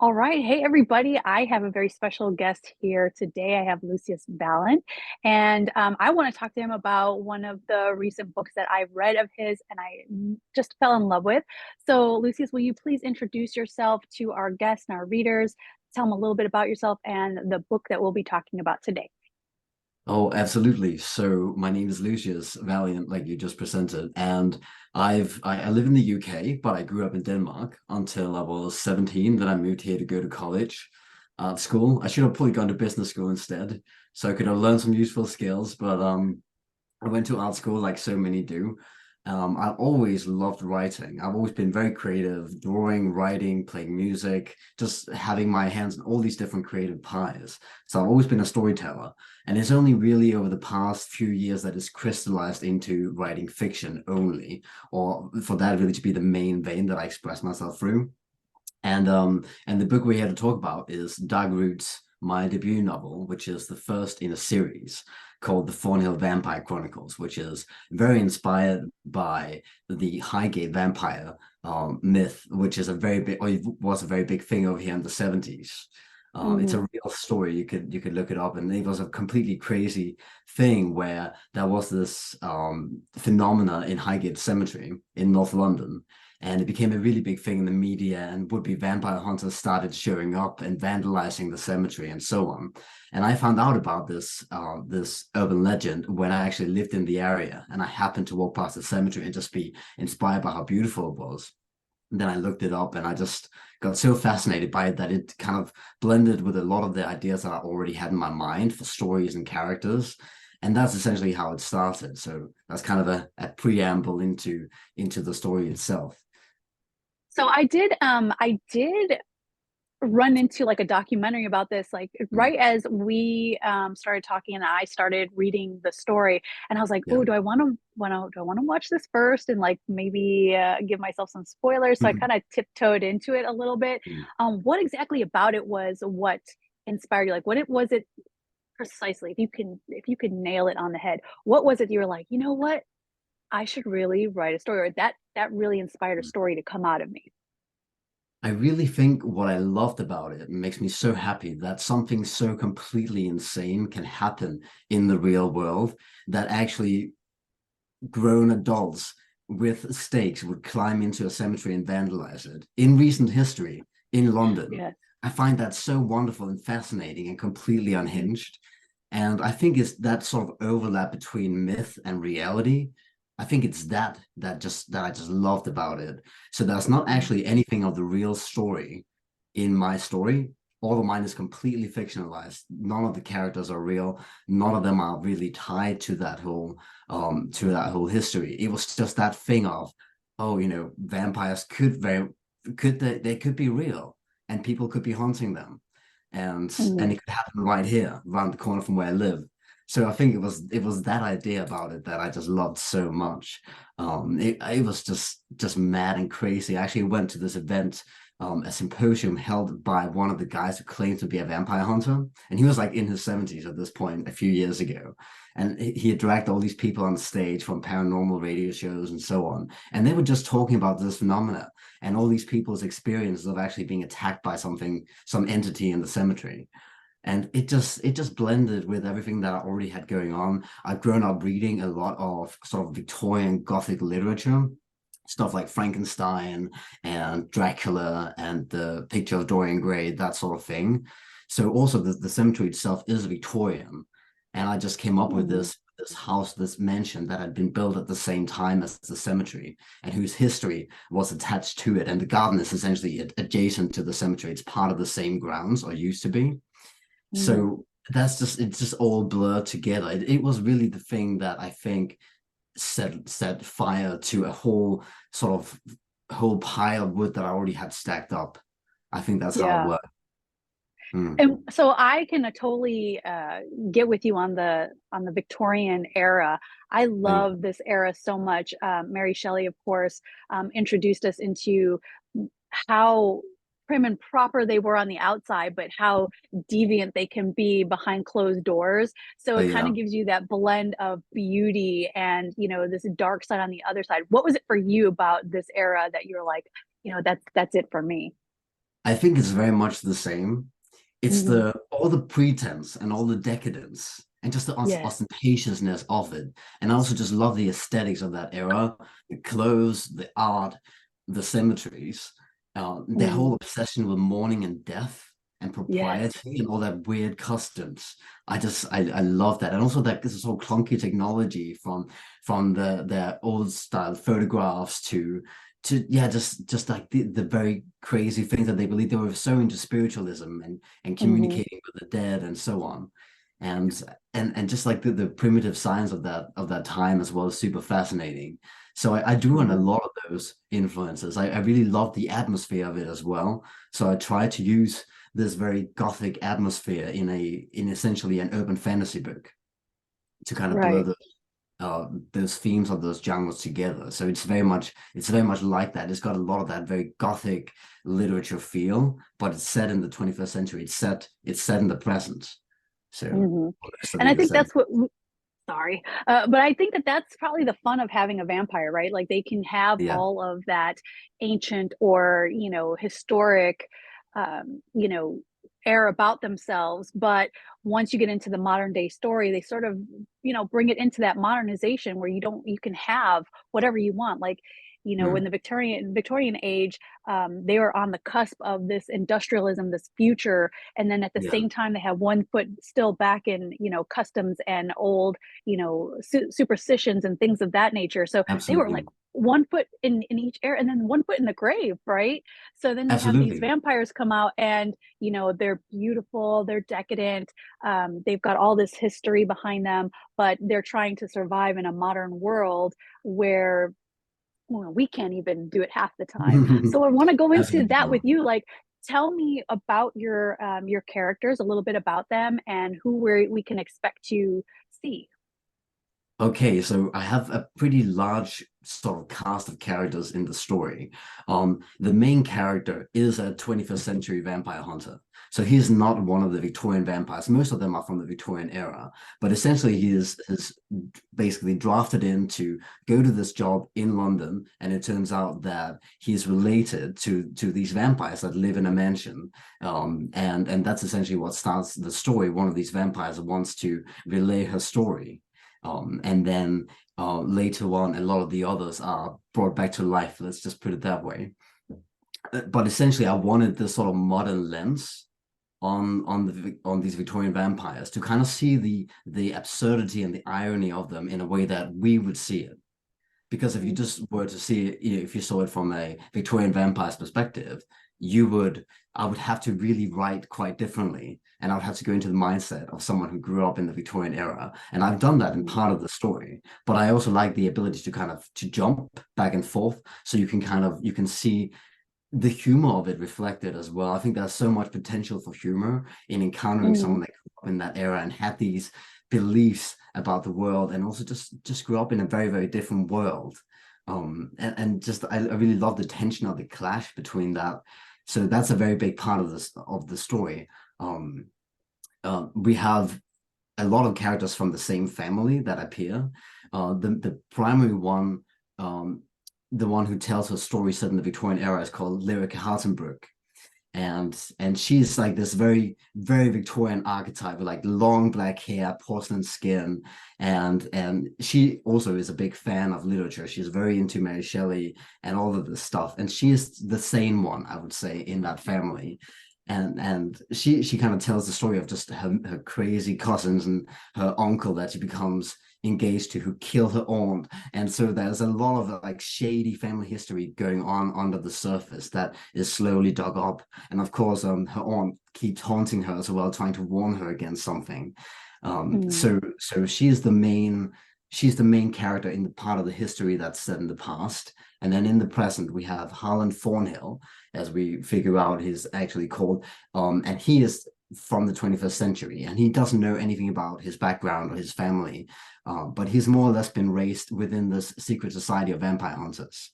All right. Hey, everybody. I have a very special guest here today. I have Lucius Valiant, and I want to talk to him about one of the recent books that I've read of his and just fell in love with. So, Lucius, will you please introduce yourself to our guests and our readers? Tell them a little bit about yourself and the book that we'll be talking about today. Oh, absolutely. So my name is Lucius Valiant, like you just presented, and I live in the UK, but I grew up in Denmark until I was 17. Then I moved here to go to college, art school. I should have probably gone to business school instead, so I could have learned some useful skills. But I went to art school like so many do. I've always loved writing. I've always been very creative, drawing, writing, playing music, just having my hands in all these different creative pies. So I've always been a storyteller. And it's only really over the past few years that it's crystallized into writing fiction only, or for that really to be the main vein that I express myself through. And the book we're here to talk about is Dark Roots, my debut novel, which is the first in a series called The Thornhill Vampire Chronicles, which is very inspired by the Highgate vampire myth, which is a very big, or it was a very big thing over here in the 70s. It's a Mhm. real story. You could look it up, and it was a completely crazy thing where there was this phenomena in Highgate Cemetery in North London, and it became a really big thing in the media, and would-be vampire hunters started showing up and vandalizing the cemetery and so on. And I found out about this urban legend when I actually lived in the area, and I happened to walk past the cemetery and just be inspired by how beautiful it was. And then I looked it up, and I just got so fascinated by it that it kind of blended with a lot of the ideas that I already had in my mind for stories and characters. And that's essentially how it started. So that's kind of a preamble into the story itself. So I did run into like a documentary about this like Mm. right as we started talking and I started reading the story, and I was like, Yeah. oh, do I want to watch this first and like maybe give myself some spoilers? So I kind of tiptoed into it a little bit. Mm. What exactly about it was what inspired you? Like what it was it precisely? If you could nail it on the head, what was it you were like, you know what? I should really write a story, or that really inspired a story to come out of me. I really think what I loved about it makes me so happy that something so completely insane can happen in the real world, that actually grown adults with stakes would climb into a cemetery and vandalize it in recent history in London. Yeah. I find that so wonderful and fascinating and completely unhinged. And I think it's that sort of overlap between myth and reality. I think it's that I just loved about it. So there's not Mhm. actually anything of the real story in my story. All of mine is completely fictionalized. None of the characters are real. None of them are really tied to that whole history. It was just that thing of, oh, vampires they could be real, and people could be haunting them, and Mhm. it could happen right here around the corner from where I live. So I think it was that idea about it that I just loved so much. It was just mad and crazy. I actually went to this event, a symposium held by one of the guys who claimed to be a vampire hunter, and he was like in his 70s at this point a few years ago. And he had dragged all these people on stage from paranormal radio shows and so on, and they were just talking about this phenomena and all these people's experiences of actually being attacked by some entity in the cemetery. And it just blended with everything that I already had going on. I've grown up reading a lot of sort of Victorian Gothic literature, stuff like Frankenstein and Dracula and the Picture of Dorian Gray, that sort of thing. So also the cemetery itself is Victorian. And I just came up with Mhm. this house, this mansion that had been built at the same time as the cemetery, and whose history was attached to it. And the garden is essentially adjacent to the cemetery. It's part of the same grounds, or used to be. Mhm. So it's just all blurred together. It was really the thing that I think set fire to a whole sort of whole pile of wood that I already had stacked up. I think that's how it Yeah. worked. Mm. And so I can totally get with you on the Victorian era. I Oh, yeah. love this era so much. Mary Shelley, of course, introduced us into how prim and proper they were on the outside, but how deviant they can be behind closed doors. So Oh, it kind yeah. of gives you that blend of beauty and this dark side on the other side. What was it for you about this era that you're like, that's it for me? I think it's very much the same. It's Hmm. the all the pretense and all the decadence and just the Yes. ostentatiousness of it. And I also just love the aesthetics of that era, the clothes, the art, the symmetries, their Hmm. whole obsession with mourning and death and Yes. propriety and all that weird customs. I love that. And also that this whole clunky technology from their old style photographs to yeah, just like the very crazy things that they believe. They were so into spiritualism and Hmm. communicating with the dead and so on. And and just like the primitive science of that time as well is super fascinating. So I drew on a Hmm. lot of those influences. I really love the atmosphere of it as well. So I try to use this very gothic atmosphere in essentially an urban fantasy book to kind of blur Right. the those themes of those genres together. So it's very much like that. It's got a lot of that very gothic literature feel, but it's set in the 21st century. It's set in the present. So Hmm. most of And I it is think set. that's what, sorry, but I think that that's probably the fun of having a vampire, right? Like they can have Yeah. all of that ancient or, historic, you know, air about themselves. But once you get into the modern day story, they sort of, bring it into that modernization where you can have whatever you want. Like, in Mm. the Victorian age, they were on the cusp of this industrialism, this future, and then at the Yeah. same time they have one foot still back in customs and old superstitions and things of that nature. So they were like Absolutely. one foot in each air and then one foot in the grave, right? So then they have these Absolutely. vampires come out and they're beautiful, they're decadent, they've got all this history behind them, but they're trying to survive in a modern world where, well, we can't even do it half the time. So I want to go into Absolutely. that with you. Like, tell me about your characters, a little bit about them, and who we can expect to see. Okay, so I have a pretty large sort of cast of characters in the story. The main character is a 21st century vampire hunter. So he's not one of the Victorian vampires. Most of them are from the Victorian era, but essentially he is basically drafted in to go to this job in London, and it turns out that he's related to these vampires that live in a mansion. And that's essentially what starts the story. One of these vampires wants to relay her story. And then later on, a lot of the others are brought back to life. Let's just put it that way. But essentially, I wanted this sort of modern lens on these Victorian vampires to kind of see the absurdity and the irony of them in a way that we would see it. Because if you Mm-hmm. just were to see it, if you saw it from a Victorian vampire's perspective, you would, I would have to really write quite differently. And I would have to go into the mindset of someone who grew up in the Victorian era. And I've done that in Mm-hmm. part of the story. But I also like the ability to kind of to jump back and forth. So you can see the humor of it reflected as well. I think there's so much potential for humor in encountering Mm-hmm. someone that grew up in that era and had these beliefs about the world and also just grew up in a very, very different world. And just I really love the tension of the clash between that. So that's a very big part of this of the story. Um, we have a lot of characters from the same family that appear. The primary one, um, the one who tells her story set in the Victorian era, is called Lyric Hartenbrook, and she's like this very very Victorian archetype with like long black hair, porcelain skin, and she also is a big fan of literature. She's very into Mary Shelley and all of this stuff, and she is the sane one, I would say, in that family. And she kind of tells the story of just her crazy cousins and her uncle that she becomes engaged to, who kill her aunt. And so there's a lot of like shady family history going on under the surface that is slowly dug up. And of course, her aunt keeps haunting her as well, trying to warn her against something. So she's the main character in the part of the history that's set in the past. And then in the present, we have Harlan Thornhill, as we figure out he's actually called. And he is from the 21st century, and he doesn't know anything about his background or his family, but he's more or less been raised within this secret society of vampire hunters.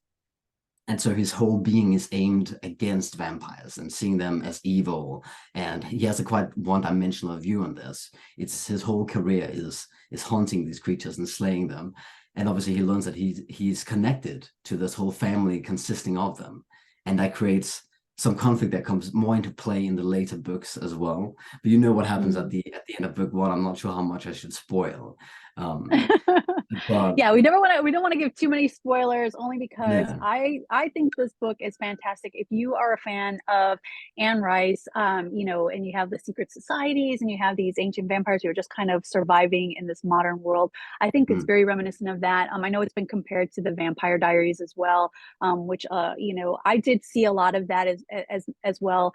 And so his whole being is aimed against vampires and seeing them as evil. And he has a quite one-dimensional view on this. It's his whole career is haunting these creatures and slaying them. And obviously he learns that he's connected to this whole family consisting of them. And that creates some conflict that comes more into play in the later books as well. But you know what happens at Mhm. the end of book one. I'm not sure how much I should spoil. Um, but Yeah, we don't want to give too many spoilers only because yeah, I think this book is fantastic. If you are a fan of Anne Rice, and you have the secret societies and you have these ancient vampires who are just kind of surviving in this modern world, I think it's mm, very reminiscent of that. I know it's been compared to the Vampire Diaries as well, which I did see a lot of that as well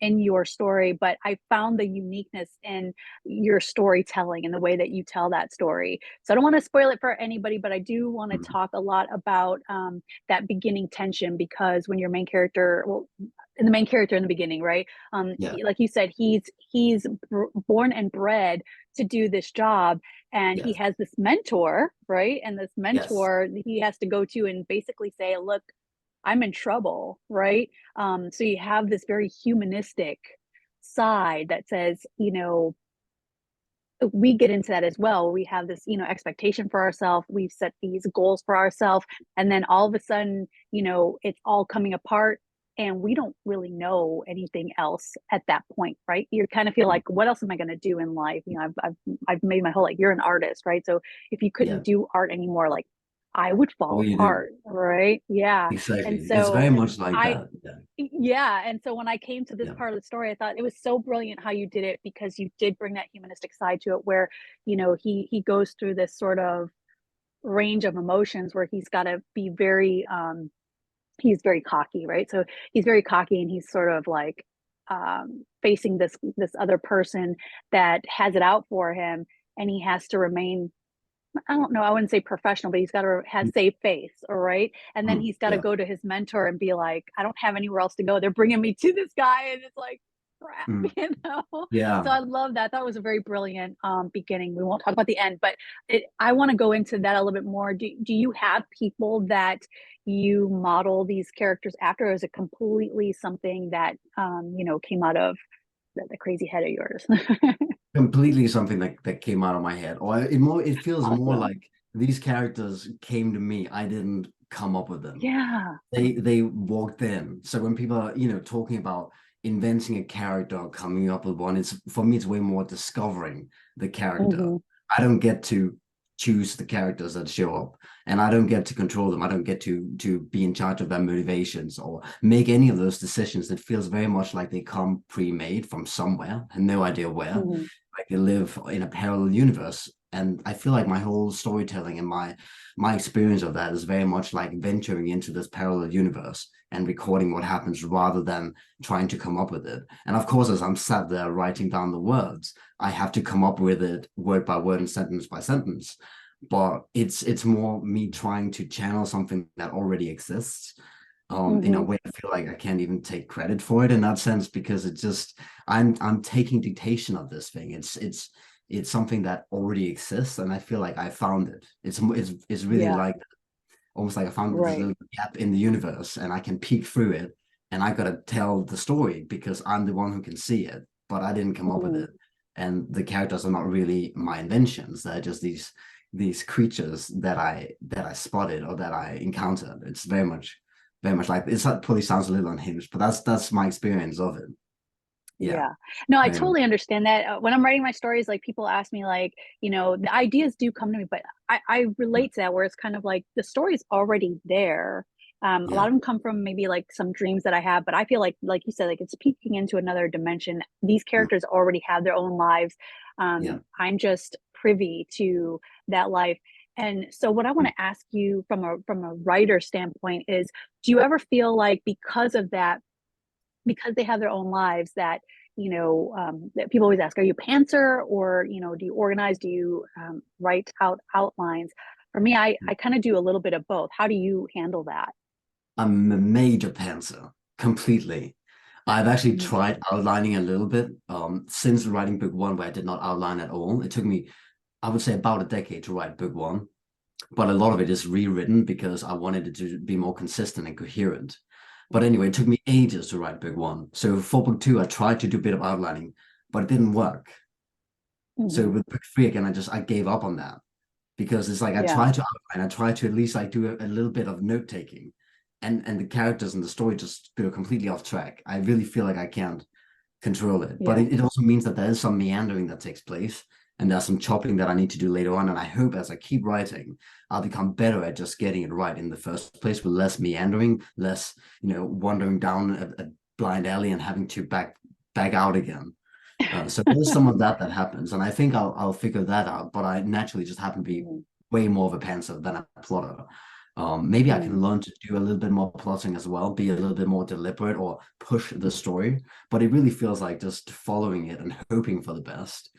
in your story, but I found the uniqueness in your storytelling and the way that you tell that story. So I don't want to spoil it for anybody, but I do want to mm, talk a lot about that beginning tension because when your main character, well, the main character in the beginning, right? yeah, Like you said, he's born and bred to do this job, and he yes, has this mentor, right? And this yes, mentor he has to go to and basically say, "Look, I'm in trouble," right? So you have this very humanistic side that says, we get into that as well. We have this, expectation for ourselves. We've set these goals for ourselves. And then all of a sudden, it's all coming apart and we don't really know anything else at that point, right? You kind of feel mm, like, what else am I going to do in life? I've made my whole, like, you're an artist, right? So if you couldn't yeah. do art anymore, like I would fall What you do apart, right? Yeah. And exactly? It's very so much like I, that. Yeah, yeah, and so when I came to this yeah, part of the story, I thought it was so brilliant how you did it because you did bring that humanistic side to it where, he goes through this sort of range of emotions where he's got to be very he's very cocky, right? So he's very cocky and he's sort of like facing this other person that has it out for him and he has to remain, I don't know, I wouldn't say professional, but he's got to have mm, save face, all right? And then mm, he's got to yeah, go to his mentor and be like, I don't have anywhere else to go. They're bringing me to this guy, and it's like, crap, mm, So yeah. I love that. That was a very brilliant beginning. We won't talk about the end, but I want to go into that a little bit more. Do you have people that you model these characters after, or is it completely something that came out of the crazy head of yours? Completely something that came out of my head. Or it feels more Awesome. like these characters came to me. I didn't come up with them. Yeah. They walked in. So when people are, talking about inventing a character or coming up with one, it's for me, it's way more discovering the character. Hmm. I don't get to choose the characters that show up, and I don't get to control them. I don't get to be in charge of their motivations or make any of those decisions. It feels very much like they come pre-made from somewhere and no idea where. Hmm. Like they live in a parallel universe. And I feel like my whole storytelling and my experience of that is very much like venturing into this parallel universe and recording what happens rather than trying to come up with it. And of course, as I'm sat there writing down the words, I have to come up with it word by word and sentence by sentence. But it's more me trying to channel something that already exists. In a Hmm. way, I feel like I can't even take credit for it in that sense because it just I'm taking dictation of this thing. It's something that already exists, and I feel like I found it. It's really Yeah. like almost like I found this Right. little gap in the universe, and I can peek through it, and I gotta tell the story because I'm the one who can see it, but I didn't come up with Hmm. it, and the characters are not really my inventions. They're just these creatures that I spotted or that I encountered. It's very much like it's that probably sounds a little unhinged, but that's my experience of it. Yeah, Yeah. No, I very much. totally understand that. When I'm writing my stories, like people ask me, like, the ideas do come to me, but I Mm, relate to that where it's kind of like the story's already there. A yeah, lot of them come from maybe like some dreams that I have, but I feel like you said, like it's peeking into another dimension. These mm, characters already have their own lives. yeah. I'm just privy to that life. And so what I want Mm. to ask you from a writer standpoint is, do you ever feel like because of that, because they have their own lives that that people always ask, are you a pantser, or do you organize, do you write out outlines? For me, I kind of do a little bit of both. How do you handle that? I'm a major pantser, completely. I've actually Mhm. tried outlining a little bit since writing book one, where I did not outline at all. It took me, I would say, about a decade to write book one, but a lot of it is rewritten because I wanted it to be more consistent and coherent. But anyway, it took me ages to write book one. So for book two, I tried to do a bit of outlining, but it didn't work. So Mhm. with book three again, I gave up on that because it's like I Yeah. tried to outline, I tried to at least like do a little bit of note taking, and the characters and the story just go completely off track, I really feel like I can't control it. But Yeah. it also means that there is some meandering that takes place, and there's some chopping that I need to do later on. And I hope as I keep writing, I'll become better at just getting it right in the first place, with less meandering, less, wandering down a blind alley and having to back out again. So there's some of that happens, and I think I'll figure that out. But I naturally just happen to be Mhm. way more of a pantser than a plotter. Maybe I can Mhm. learn to do a little bit more plotting as well, be a little bit more deliberate, or push the story. But it really feels like just following it and hoping for the best.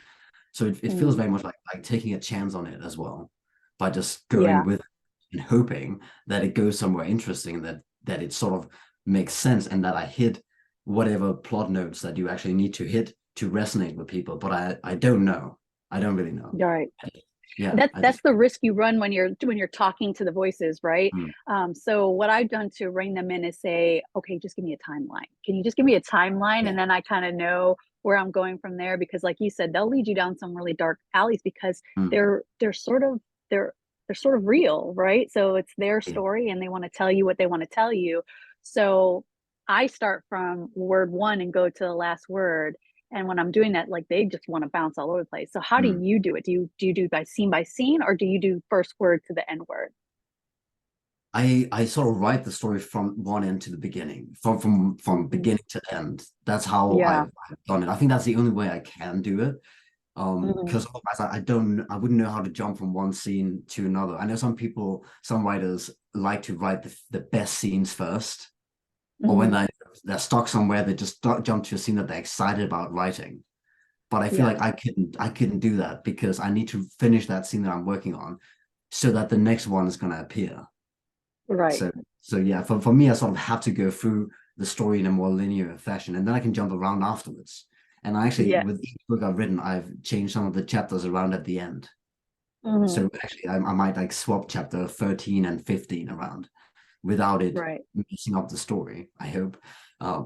So it feels Mhm. very much like taking a chance on it as well, by just going Yeah. with it and hoping that it goes somewhere interesting, and that it sort of makes sense, and that I hit whatever plot notes that you actually need to hit to resonate with people. But I don't know. I don't really know. All right. Yeah, That's I that's just the risk you run when you're talking to the voices, right? mm, So what I've done to rein them in is say, okay, just give me a timeline. Can you just give me a timeline, yeah. and then I kind of know where I'm going from there? Because, like you said, they'll lead you down some really dark alleys because Mm, they're sort of they're they're sort of real, right? So it's their yeah. story, and they want to tell you what they want to tell you. So I start from word one and go to the last word, and when I'm doing that, like they just want to bounce all over the place. So how do Mm. you do it? Do you do by scene, or do you do first word to the end word? I sort of write the story from one end to the beginning, from Hmm. beginning to end. That's how Yeah. I've done it. I think that's the only way I can do it. Hmm. Because otherwise I wouldn't know how to jump from one scene to another. I know some writers like to write the best scenes first, or when Hmm. they're stuck somewhere, they just jump to a scene that they're excited about writing. But I feel Yeah. like I couldn't do that, because I need to finish that scene that I'm working on so that the next one is going to appear. Right. So so yeah, for me, I sort of have to go through the story in a more linear fashion, and then I can jump around afterwards. And I actually, Yes. with each book I've written, I've changed some of the chapters around at the end. Hmm. So actually, I might like swap chapter 13 and 15 around without it Right. messing up the story, I hope.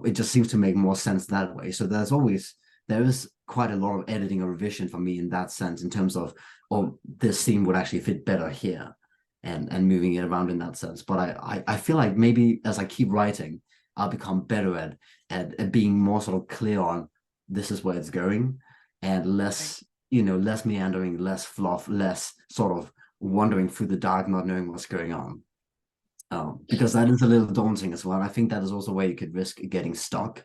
It just seems to make more sense that way. So there is quite a lot of editing or revision for me in that sense, in terms of, oh, this scene would actually fit better here, and moving it around in that sense. But I feel like maybe as I keep writing, I'll become better at being more sort of clear on this is where it's going, and Right. less meandering, less fluff, less sort of wandering through the dark, not knowing what's going on. Because that is a little daunting as well. And I think that is also where you could risk getting stuck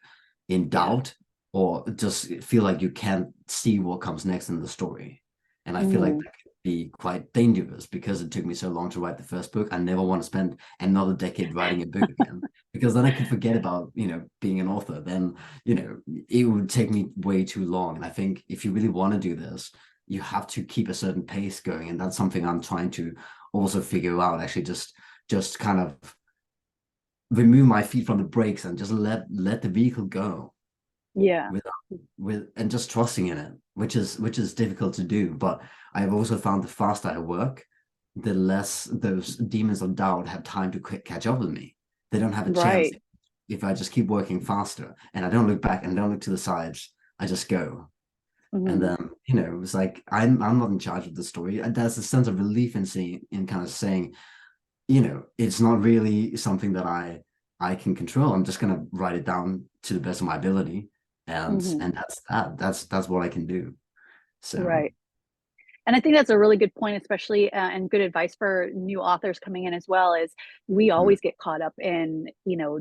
in Yeah. doubt, or just feel like you can't see what comes next in the story. And I feel like Hmm. that could be quite dangerous, because it took me so long to write the first book. I never want to spend another decade writing a book again, because then I could forget about, being an author. Then, it would take me way too long. And I think if you really want to do this, you have to keep a certain pace going. And that's something I'm trying to also figure out, actually, just kind of remove my feet from the brakes and just let the vehicle go, Yeah. with and just trusting in it, which is difficult to do. But I've also found the faster I work, the less those demons of doubt have time to catch up with me. They don't have a chance Right. if I just keep working faster, and I don't look back and don't look to the sides. I just go. And Hmm. then, it's like I'm not in charge of the story. And there's a sense of relief in kind of saying, it's not really something that I can control. I'm just gonna write it down to the best of my ability, and Hmm. and that's that. That's what I can do. So Right. And I think that's a really good point, especially and good advice for new authors coming in as well. Is we mm, always get caught up in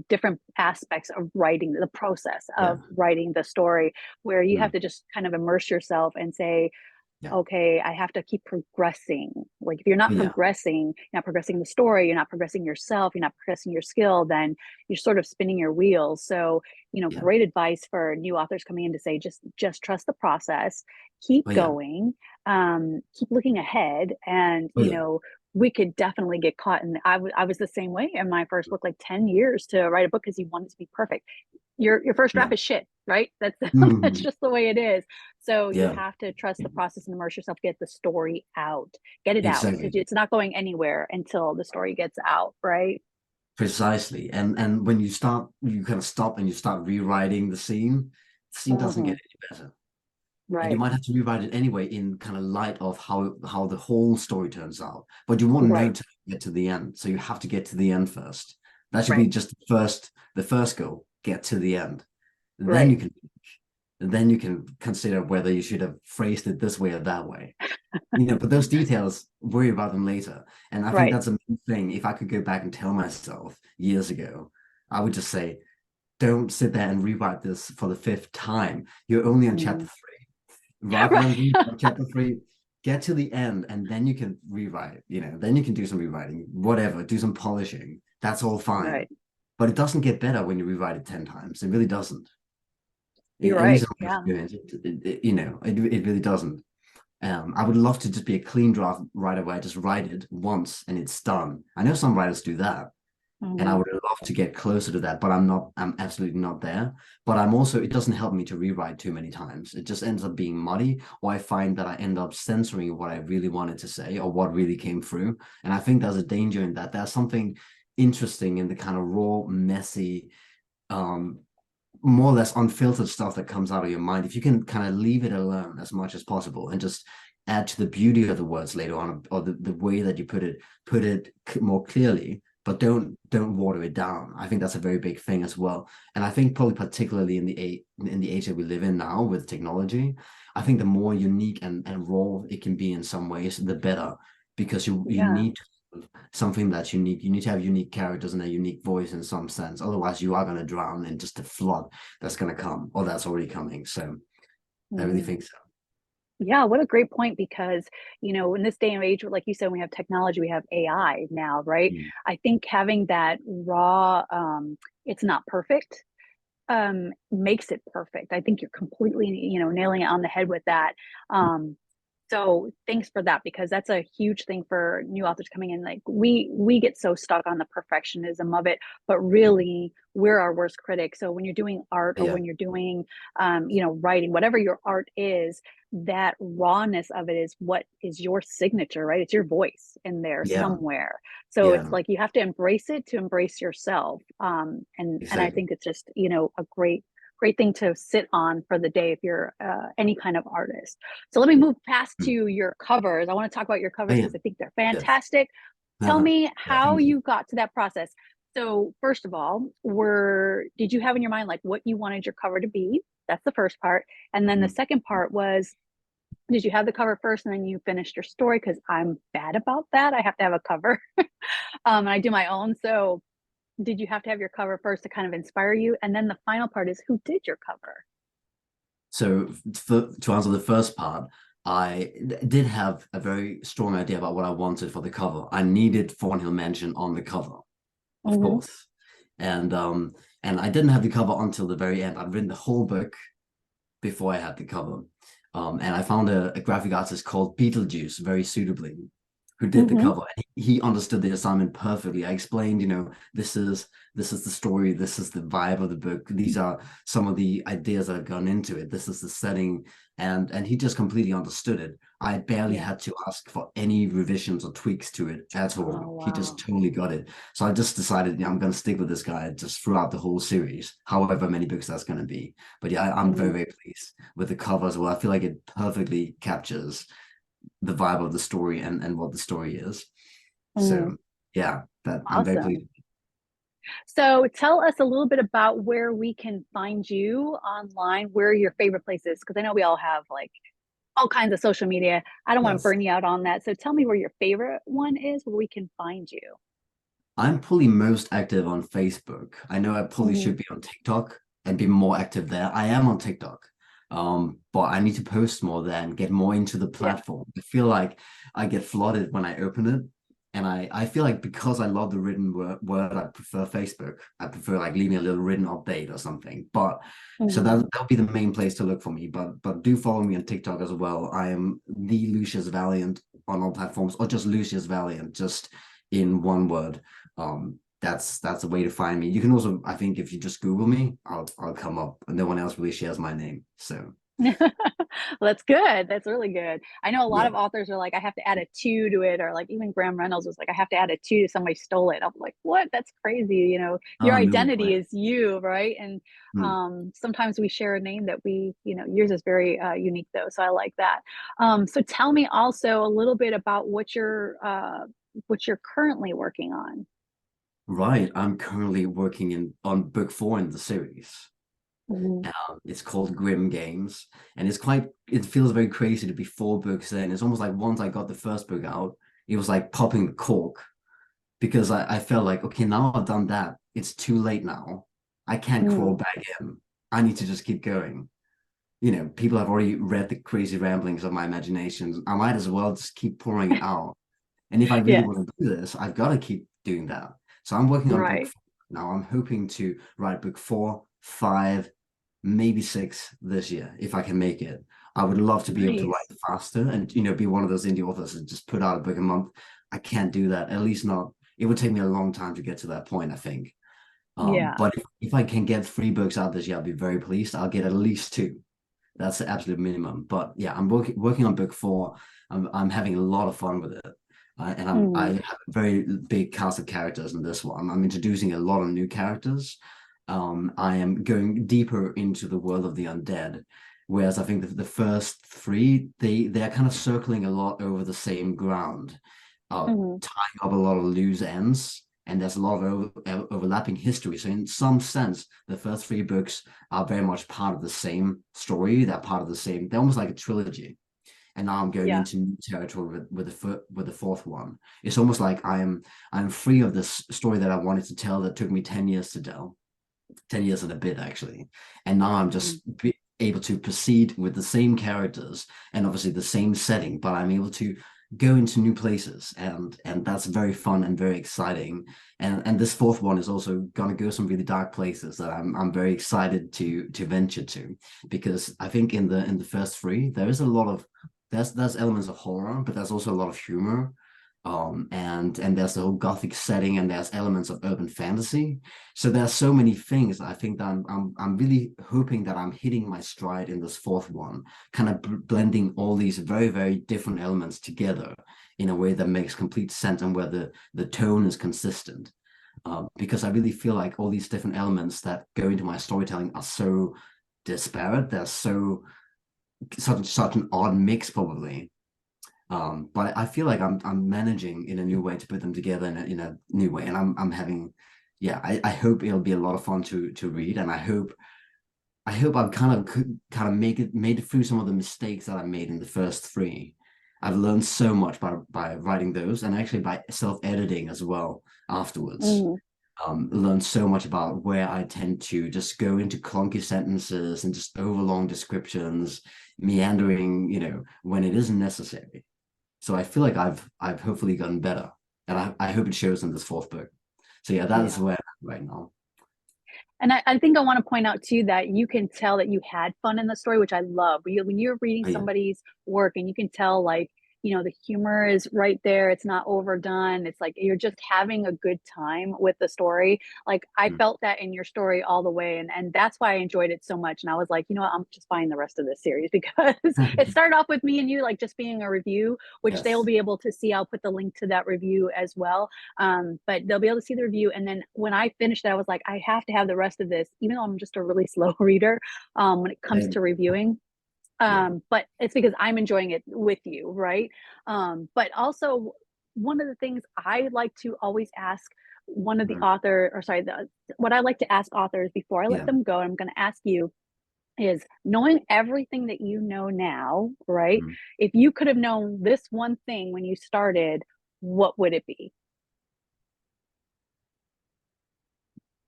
different aspects of writing, the process yeah, of writing the story, where you mm, have to just kind of immerse yourself and say, yeah, okay, I have to keep progressing. Like if you're yeah, not progressing the story, you're not progressing yourself, you're not progressing your skill, then you're sort of spinning your wheels. So, yeah, great advice for new authors coming in to say, just trust the process, keep oh yeah, going, keep looking ahead. And, oh yeah, we could definitely get caught. And I was the same way in my first book, like 10 years to write a book because you want it to be perfect. Your first yeah, draft is shit, right? That's that's mm, just the way it is. So you yeah, have to trust the process and immerse yourself, get the story out, get it out, because exactly, it's not going anywhere until the story gets out, right? precisely. And when you kind of stop and you start rewriting the scene doesn't get Hmm. any better. And you Right. might have to rewrite it anyway, in kind of light of how the whole story turns out. But you won't know Right. to get to the end, so you have to get to the end first. That should be Right. just the first goal. Get to the end. Then Right. you can then you can consider whether you should have phrased it this way or that way. But those details, worry about them later. And I think Right. that's a main thing. If I could go back and tell myself years ago, I would just say, don't sit there and rewrite this for the fifth time. You're only on chapter Mm. 3. Rather Right. than read chapter 3, get to the end and then you can rewrite, then you can do some rewriting, whatever, do some polishing. That's all fine. Right. But it doesn't get better when you rewrite it 10 times. It really doesn't. You're At least right. in my Yeah. experience, it really doesn't. I would love to just be a clean draft right away. Just write it once and it's done. I know some writers do that, and I Hmm. would love to get closer to that, but I'm not. I'm absolutely not there. But I'm also. It doesn't help me to rewrite too many times. It just ends up being muddy, or I find that I end up censoring what I really wanted to say or what really came through. And I think there's a danger in that. There's something interesting in the kind of raw, messy, um, more or less unfiltered stuff that comes out of your mind. If you can kind of leave it alone as much as possible and just add to the beauty of the words later on, or the way that you put it more clearly, but don't water it down. I think that's a very big thing as well. And I think probably particularly in the age that we live in now with technology, I think the more unique and raw it can be in some ways, the better, because you Yeah. need something that's unique. You need to have unique characters and a unique voice in some sense. Otherwise, you are going to drown in just a flood that's going to come or that's already coming. So I really Mhm. think so. Yeah, what a great point because, in this day and age, like you said, we have technology, we have AI now, right? Mm. I think having that raw, it's not perfect, makes it perfect. I think you're completely, nailing it on the head with that. Um, so thanks for that because that's a huge thing for new authors coming in. Like we get so stuck on the perfectionism of it, but really we're our worst critic. So when you're doing art or Yeah, when you're doing, writing, whatever your art is, that rawness of it is what is your signature, right? It's your voice in there yeah, somewhere. So it's yeah, like you have to embrace it to embrace yourself. And I exactly. think it's just, a great thing to sit on for the day if you're any kind of artist. So let me move past Mm. to your covers. I want to talk about your Oh, covers yeah, because I think they're yes. fantastic. Tell Yeah, me how thank you. you got to that process. So first of all, did you have in your mind like what you wanted your cover to be? That's the first part. And then the Mhm. second part was, did you have the cover first and then you finished your story? Because I'm bad about that. I have to have a cover. And I do my own. So did you have to have your cover first to kind of inspire you? And then the final part is who did your cover? So to answer the first part, I did have a very strong idea about what I wanted for the cover. I needed Thornhill Mansion on the cover, of Mm-hmm. course. And I didn't have the cover until the very end. I'd written the whole book before I had the cover. And I found a graphic artist called Beetlejuice very suitably, who did the Mm-hmm. cover. And he understood the assignment perfectly. I explained, this is the story, this is the vibe of the book. These are some of the ideas that have gone into it. This is the setting, and he just completely understood it. I barely Yeah. had to ask for any revisions or tweaks to it at all. Oh, He just wow. totally got it. So I just decided, I'm going to stick with this guy just throughout the whole series, however many books that's going to be. But yeah, I'm very, Mm-hmm. very pleased with the cover as well. I feel like it perfectly captures the vibe of the story and what the story is. Mm-hmm. So yeah, that I'm very Awesome. pleased. So tell us a little bit about where we can find you online, where your favorite places, because I know we all have like all kinds of social media. I don't want to Yes. burn you out on that. So tell me where your favorite one is, where we can find you. I'm probably most active on Facebook. I know I probably Mm-hmm. should be on TikTok and be more active there. I am on TikTok. But I need to post more there and get more into the Yeah. platform. I feel like I get flooded when I open it. And I feel like because I love the written word, I prefer Facebook. I prefer like leaving a little written update or something. But so Mm-hmm. that'll be the main place to look for me. But do follow me on TikTok as well. I am the Lucius Valiant on all platforms, or just Lucius Valiant, just in one word. That's a way to find me. You can also, I think, if you just Google me, I'll come up. No one else really shares my name, so That's good. That's really good. I know a lot yeah. of authors are like, I have to add a two to it, or like even Graham Reynolds was like, I have to add a two to somebody stole it. I'm like, what? That's crazy. Your Oh no identity way. is you, right? And Hmm. sometimes we share a name that yours is very unique though. So I like that. So tell me also a little bit about what you're currently working on. Right. I'm currently working on book 4 in the series. Mhm. It's called Grim Games, and it feels very crazy to be 4 books in. It's almost like once I got the first book out, it was like popping the cork because I felt like, okay, now I've done that. It's too late now. I can't crawl Mm. back in. I need to just keep going. People have already read the crazy ramblings of my imagination. I might as well just keep pouring it out. And if I really Yes. want to do this, I've got to keep doing that. So I'm working on book Right. 4 now. I'm hoping to write book 4, 5, maybe 6 this year if I can make it. I would love to be able to Nice. write faster and be one of those indie authors and just put out a book a month. I can't do that. At least not. It would take me a long time to get to that point, I think. Yeah. But if I can get 3 books out this year, I'll be very pleased. I'll get at least 2. That's the absolute minimum. But yeah, I'm working on book 4. I'm having a lot of fun with it. And I Mm. have a very big cast of characters in this one. I'm introducing a lot of new characters. I am going deeper into the world of the undead, whereas I think the first 3 they're kind of circling a lot over the same ground, Mhm. tying up a lot of loose ends, and there's a lot of overlapping history. So in some sense, the first 3 books are very much part of the same story. They're part of the same. They're almost like a trilogy. And now I'm going Yeah. into new territory with the fourth one. It's almost like I'm free of this story that I wanted to tell that took me 10 years to tell, 10 years and a bit actually. And now I'm Mhm. just able to proceed with the same characters and obviously the same setting, but I'm able to go into new places, and that's very fun and very exciting. And this fourth one is also gonna go some really dark places that I'm very excited to venture to, because I think in the first 3 there is a lot of there's elements of horror, but there's also a lot of humor. And there's the whole gothic setting, and there's elements of urban fantasy. So there's so many things. I think that I'm really hoping that I'm hitting my stride in this fourth one, kind of blending all these very, very different elements together in a way that makes complete sense and where the tone is consistent. Because I really feel like all these different elements that go into my storytelling are so disparate. They're such an odd mix, probably. But I feel like I'm managing in a new way to put them together in a new way, and I'm having, yeah. I hope it'll be a lot of fun to read, and I hope I've kind of made it through some of the mistakes that I made in the first 3. I've learned so much by writing those, and actually by self-editing as well afterwards. Mhm. Learned so much about where I tend to just go into clunky sentences and just overlong descriptions, meandering, when it isn't necessary. So I feel like I've hopefully gotten better, and I hope it shows in this fourth book. So yeah, that is Yeah. where I'm at right now. And I think I want to point out too that you can tell that you had fun in the story, which I love. When you're reading Oh, yeah, somebody's work and you can tell, like, the humor is right there. It's not overdone. It's like you're just having a good time with the story. Like I mm, felt that in your story all the way. And that's why I enjoyed it so much. And I was like, you know what, I'm just buying the rest of this series because it started off with me and you like just being a review, which they'll yes, be able to see. I'll put the link to that review as well, but they'll be able to see the review. And then when I finished it, I was like, I have to have the rest of this, even though I'm just a really slow reader when it comes to and reviewing. yeah, But it's because I'm enjoying it with you, right? But also, one of the things I like to always ask one of the mm, author, or sorry, what I like to ask authors before I let yeah. them go, and I'm going to ask you is knowing everything that you know now, right? Mm. If you could have known this one thing when you started, what would it be?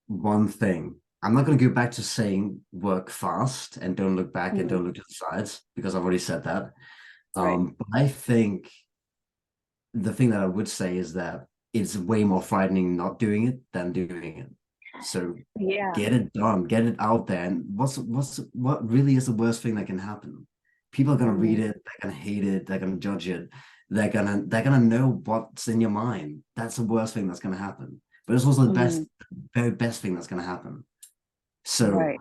One thing. I'm not going to go back to saying work fast and don't look back and Mm, don't look to the sides because I've already said that. right. But I think the thing that I would say is that it's way more frightening not doing it than doing it. So Yeah. get it done, get it out there. And what really is the worst thing that can happen? People are gonna read Mhm, it, they're gonna hate it, they're gonna judge it, they're gonna know what's in your mind. That's the worst thing that's gonna happen. But it's also the mhm, very best thing that's gonna happen. So right,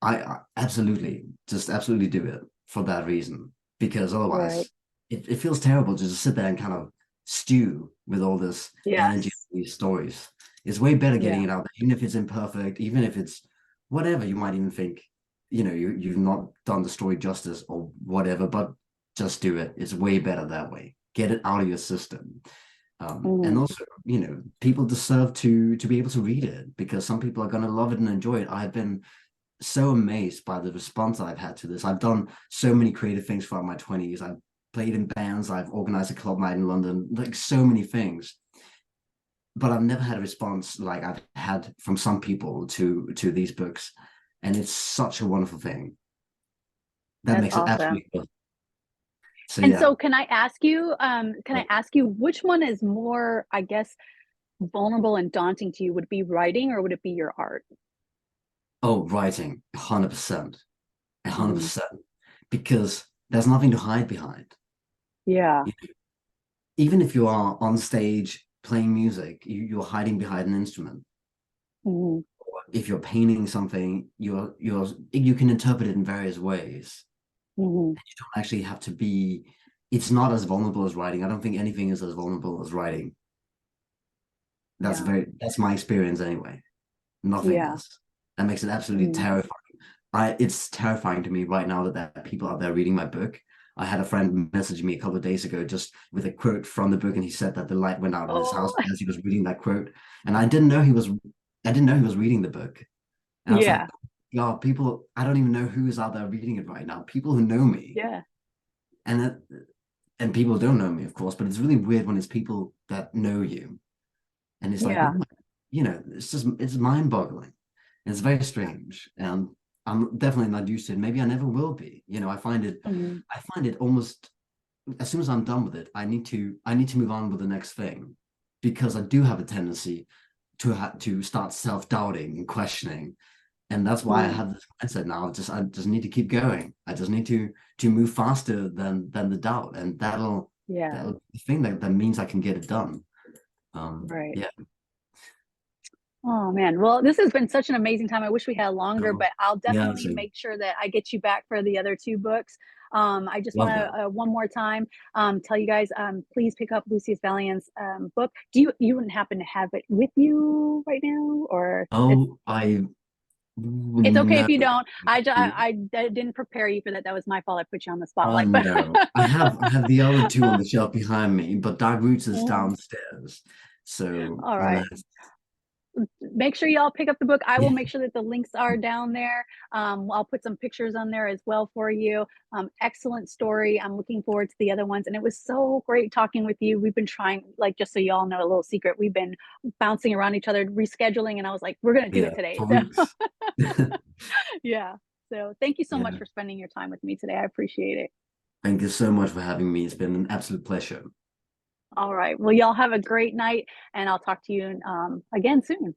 I absolutely, just absolutely do it for that reason. Because right. otherwise it feels terrible to just sit there and kind of stew with all this energy, Yes. these stories. It's way better getting Yeah. it out there, even if it's imperfect, even if it's whatever you might even think, you've not done the story justice or whatever, but just do it. It's way better that way. Get it out of your system. And Mhm. also, people deserve to be able to read it, because some people are going to love it and enjoy it. I've been so amazed by the response I've had to this. I've done so many creative things throughout my 20s. I've played in bands, I've organized a club night in London, like so many things. But I've never had a response like I've had from some people to these books. And it's such a wonderful thing. That That's makes it awesome. absolutely good. So And yeah. so can I ask you which one is more, I guess, vulnerable and daunting to you? Would it be writing or would it be your art? Oh, writing, 100%. Mhm. 100%. Because there's nothing to hide behind. Yeah. Even if you are on stage playing music, you're hiding behind an instrument. Mhm. If you're painting something, you can interpret it in various ways. Mhm. You don't actually have to be. It's not as vulnerable as writing. I don't think anything is as vulnerable as writing. Yeah. That's my experience anyway. Nothing Yeah. is. That makes it absolutely Mhm. terrifying. It's terrifying to me right now that there are people out there reading my book. I had a friend message me a couple of days ago just with a quote from the book, and he said that the light went out in his house Oh, as he was reading that quote. And I didn't know he was reading the book. And I was like, yeah. God, people, I don't even know who is out there reading it right now. People who know me. Yeah. And that, and people don't know me, of course, but it's really weird when it's people that know you. And it's like, oh Yeah. my, it's mind-boggling. It's very strange. And I'm definitely not used to it. Maybe I never will be. Mhm. I find it almost, as soon as I'm done with it, I need to move on with the next thing, because I do have a tendency to start self-doubting and questioning. And that's why I Mhm. have this mindset now. I just need to keep going. I just need to move faster than the doubt. And Yeah. that'll be the thing that means I can get it done. Right. Yeah. Oh man. Well, this has been such an amazing time. I wish we had longer, So but I'll yeah, definitely so make sure that I get you back for the other two books. I just want love that. to one more time tell you guys please pick up Lucius Valiant's book. Do you wouldn't happen to have it with you right now, or it's Oh, I it's okay no. if you don't. I didn't prepare you for that. That was my fault. I put you on the Oh spotlight, but no. I have the other two on the shelf behind me, but Dark Roots is Mhm. downstairs. So All I'm right. gonna Make sure y'all pick up the book. I will yeah, make sure that the links are down there. I'll put some pictures on there as well for you. Excellent story. I'm looking forward to the other ones. And it was so great talking with you. We've been trying, like, just so y'all know a little secret, we've been bouncing around each other, rescheduling. And I was like, we're going to do yeah, it today. for So, weeks. yeah. So, thank you so much Yeah. for spending your time with me today. I appreciate it. Thank you so much for having me. It's been an absolute pleasure. All right. Well, y'all have a great night, and I'll talk to you again soon.